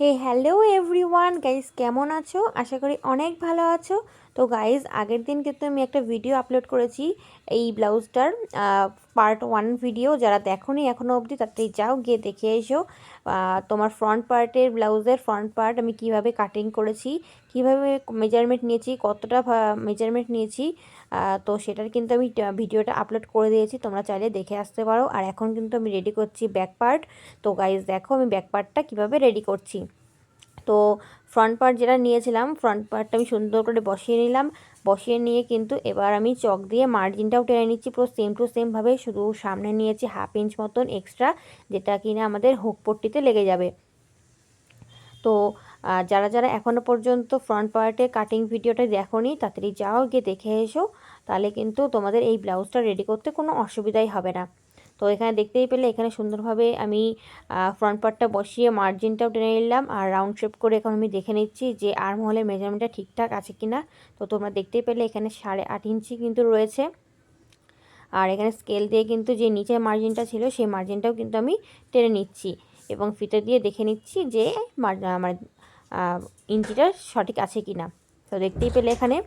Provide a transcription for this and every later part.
Hello everyone guys, কেমন আছো? আশা করি অনেক ভালো আছো। তো গাইস, আগের দিন কিন্তু আমি একটা ভিডিও আপলোড করেছি এই ব্লাউজটার পার্ট 1 ভিডিও। যারা দেখোনি এখনও অবধি তাড়াতাড়ি যাও, গিয়ে দেখে এসো। তোমার ফ্রন্ট পার্টের ব্লাউজের ফ্রন্ট পার্ট আমি কিভাবে কাটিং করেছি, কিভাবে মেজারমেন্ট নিয়েছি, কতটা মেজারমেন্ট নিয়েছি, তো সেটার কিন্তু আমি ভিডিওটা আপলোড করে দিয়েছি, তোমরা চাইলে দেখে আসতে পারো। আর এখন কিন্তু আমি রেডি করছি ব্যাক পার্ট। তো গাইস দেখো আমি ব্যাক পার্টটা কীভাবে রেডি করছি। তো ফ্রন্ট পার্ট যেটা নিয়েছিলাম, ফ্রন্ট পার্টটা আমি সুন্দর করে বসিয়ে নিলাম। বসিয়ে নিয়ে কিন্তু এবার আমি চক দিয়ে মার্জিনটাও টেনে নিচ্ছি পুরো সেম টু সেমভাবে। শুধু সামনে নিয়েছি 1/2 ইঞ্চ মতন এক্সট্রা, যেটা কিনা আমাদের হুক পট্টিতে লেগে যাবে। তো যারা যারা এখনও পর্যন্ত ফ্রন্ট পার্টের কাটিং ভিডিওটা দেখোনি তাড়াতাড়ি যাও, গিয়ে দেখে এসো, তাহলে কিন্তু তোমাদের এই ব্লাউজটা রেডি করতে কোনো অসুবিধাই হবে না। তো এখানে দেখতেই পেলে এখানে সুন্দরভাবে আমি ফ্রন্ট পার্টটা বসিয়ে মার্জিনটাও টেনে নিলাম। আর রাউন্ড শেপ করে এখন আমি দেখে নিচ্ছি যে আর্মহোলের মেজারমেন্টটা ঠিকঠাক আছে কি না। তো তোমরা দেখতেই পেলে এখানে 8.5 ইঞ্চি কিন্তু রয়েছে। আর এখানে স্কেল দিয়ে কিন্তু যে নিচের মার্জিনটা ছিল সেই মার্জিনটাও কিন্তু আমি টেনে নিচ্ছি এবং ফিতে দিয়ে দেখে নিচ্ছি যে আমার ইঞ্চিটা সঠিক আছে কি না। তো দেখতেই পেলে এখানে,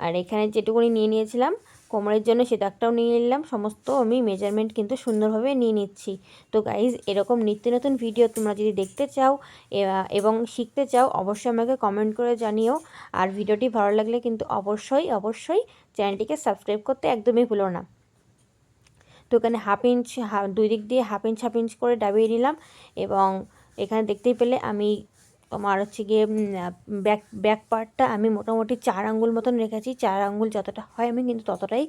আর এখানে যেটুকুনি নিয়ে নিয়েছিলাম কোমরের জন্য সে দাগটাও নিয়ে নিলাম। সমস্ত আমি মেজারমেন্ট কিন্তু সুন্দরভাবে নিয়ে নিচ্ছি। তো গাইজ, এরকম নিত্য নতুন ভিডিও তোমরা যদি দেখতে চাও এবং শিখতে চাও, অবশ্যই আমাকে কমেন্ট করে জানিও। আর ভিডিওটি ভালো লাগলে কিন্তু অবশ্যই অবশ্যই চ্যানেলটিকে সাবস্ক্রাইব করতে একদমই ভুলো না। তো এখানে 1/2 ইঞ্চ, দুই দিক দিয়ে 1/2 ইঞ্চ করে দাবিয়ে নিলাম। এবং এখানে দেখতেই পেলে আমি তোমার হচ্ছে গিয়ে ব্যাক পার্টটা আমি মোটামুটি 4 আঙ্গুল মতন রেখেছি। 4 আঙ্গুল যতটা হয় আমি কিন্তু ততটাই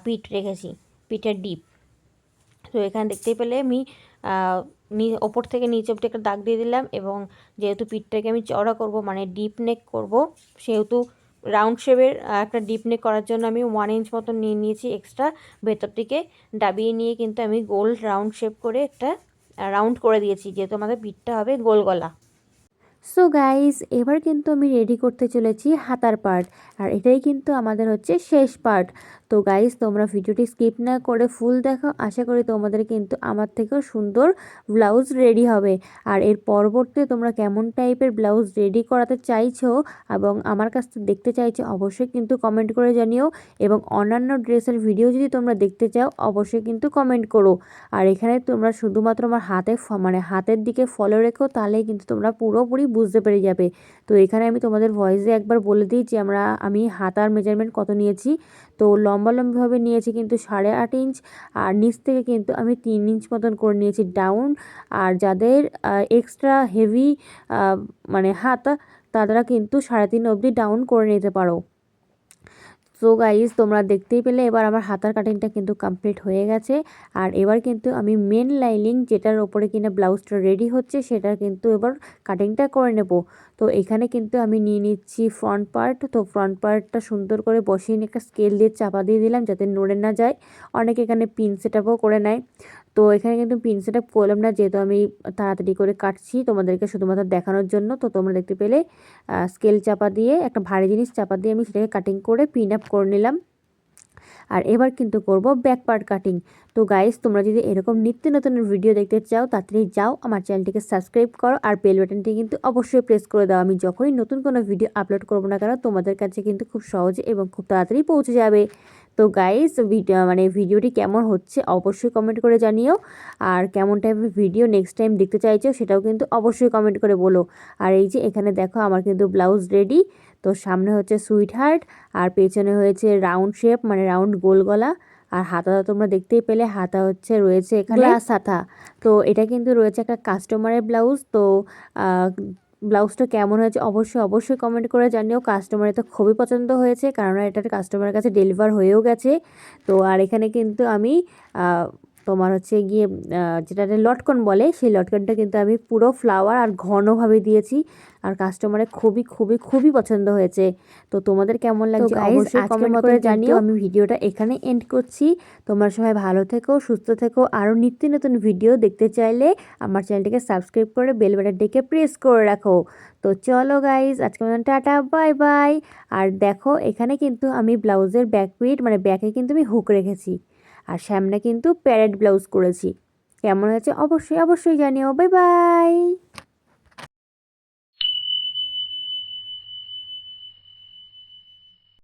পিঠ রেখেছি, পিঠের ডিপ। তো এখানে দেখতেই পেলে আমি ওপর থেকে নিচে অবধি একটা দাগ দিয়ে দিলাম। এবং যেহেতু পিঠটাকে আমি চওড়া করব, মানে ডিপ নেক করব, সেহেতু রাউন্ড শেপের একটা ডিপ নেক করার জন্য আমি 1 ইঞ্চ মতন নিয়ে নিয়েছি এক্সট্রা। ভেতর থেকে দাবিয়ে নিয়ে কিন্তু আমি গোল রাউন্ড শেপ করে একটা রাউন্ড করে দিয়েছি, যেহেতু আমাদের পিঠটা হবে গোল গলা। সো গাইস, এবার কিন্তু আমি রেডি করতে চলেছি হাতার পার্ট। আর এটাই কিন্তু আমাদের হচ্ছে শেষ পার্ট। তো গাইস, তোমরা ভিডিওটি স্কিপ না করে ফুল দেখো, আশা করি তোমাদের কিন্তু আমার থেকেও সুন্দর ব্লাউজ রেডি হবে। আর এর পরবর্তী তোমরা কেমন টাইপের ব্লাউজ রেডি করাতে চাইছো এবং আমার কাছ থেকে দেখতে চাইছো, অবশ্যই কিন্তু কমেন্ট করে জানিও। এবং অন্যান্য ড্রেসের ভিডিও যদি তোমরা দেখতে চাও, অবশ্যই কিন্তু কমেন্ট করো। আর এখানে তোমরা শুধুমাত্র আমার হাতের দিকে ফলো রেখো, তাহলেই কিন্তু তোমরা পুরোপুরি বুঝতে পেরে যাবে। তো এখানে আমি তোমাদের ভয়েসে একবার বলে দিই যে আমি হাতার মেজারমেন্ট কত নিয়েছি। তো লম্বাভাবে নিয়েছি কিন্তু 8.5 ইঞ্চ। আর নিচ থেকে কিন্তু আমি 3 ইঞ্চ মতন করে নিয়েছি ডাউন। আর যাদের এক্সট্রা হেভি হাতা, তারা কিন্তু 3.5 অবধি ডাউন করে নিতে পারো। সো গাইজ, তোমরা দেখতেই পেলে এবার আমার হাতার কাটিংটা কিন্তু কমপ্লিট হয়ে গেছে। আর এবার কিন্তু আমি মেন লাইনিং যেটার ওপরে কিনা ব্লাউজটা রেডি হচ্ছে, সেটার কিন্তু এবার কাটিংটা করে নেব। তো এখানে কিন্তু আমি নিয়ে নিচ্ছি ফ্রন্ট পার্ট। তো ফ্রন্ট পার্টটা সুন্দর করে বসিয়ে নিয়ে একটা স্কেল দিয়ে চাপা দিয়ে দিলাম যাতে নড়ে না যায়। অনেকে এখানে পিন সেটআপও করে নেয়। তো এখানে কিন্তু পিন সেটআপ করলাম না, যেহেতু আমি তাড়াতাড়ি করে কাটছি তোমাদেরকে শুধুমাত্র দেখানোর জন্য। তো তোমরা দেখতে পেলে স্কেল চাপা দিয়ে, একটা ভারী জিনিস চাপা দিয়ে আমি সেটাকে কাটিং করে পিন আপ করে নিলাম। আর এবার কিন্তু করব ব্যাক পার্ট কাটিং। তো গাইস, তোমরা যদি এরকম নিত্য নতুন ভিডিও দেখতে চাও, তাড়াতাড়ি যাও আমার চ্যানেলটিকে সাবস্ক্রাইব করো আর বেল বাটনটি কিন্তু অবশ্যই প্রেস করে দাও। আমি যখনই নতুন কোনো ভিডিও আপলোড করব না কেন, তোমাদের কাছে কিন্তু খুব সহজে এবং খুব তাড়াতাড়ি পৌঁছে যাবে। তো গাইস, ভিডিওটি কেমন হচ্ছে অবশ্যই কমেন্ট করে জানিও। আর কেমন টাইপের ভিডিও নেক্সট টাইম দেখতে চাইছো সেটাও কিন্তু অবশ্যই কমেন্ট করে বলো। আর এই যে এখানে দেখো আমার কিন্তু ব্লাউজ রেডি। তো সামনে হচ্ছে সুইট হার্ট, আর পেছনে হয়েছে রাউন্ড শেপ, মানে রাউন্ড গোল গলা। আর হাতাটা তোমরা দেখতেই পেলে, হাতা রয়েছে এখানে গ্লাস হাতা। তো এটা কিন্তু রয়েছে একটা কাস্টমারের ব্লাউজ। তো ব্লাউজটা কেমন হয়েছে অবশ্যই অবশ্যই কমেন্ট করে জানিও। কাস্টমারের তো খুবই পছন্দ হয়েছে, কারণ এটা কাস্টমারের কাছে ডেলিভার হয়েও গেছে। তো আর এখানে কিন্তু আমি তোমার হচ্ছে গিয়ে যেটা লটকন বলে, সেই লটকনটা কিন্তু আমি পুরো ফ্লাওয়ার আর ঘনভাবে দিয়েছি। আর কাস্টমারের খুবই খুবই খুবই পছন্দ হয়েছে। তো তোমাদের কেমন লাগছে অবশ্যই কমেন্ট করে জানিও। আমি ভিডিওটা এখানে এন্ড করছি। তোমরা সবাই ভালো থেকো, সুস্থ থেকো। আরও নিত্য নতুন ভিডিও দেখতে চাইলে আমার চ্যানেলটিকে সাবস্ক্রাইব করে বেল বাটনটিকে প্রেস করে রাখো। তো চলো গাইজ, আজকে মতন টাটা, বাই বাই। আর দেখো এখানে কিন্তু আমি ব্লাউজের ব্যাক পিট, মানে ব্যাকে কিন্তু আমি হুক রেখেছি। আর সামনে কিন্তু প্যারেড ব্লাউজ করেছি। কেমন হয়েছে অবশ্যই অবশ্যই জানিও। Bye bye.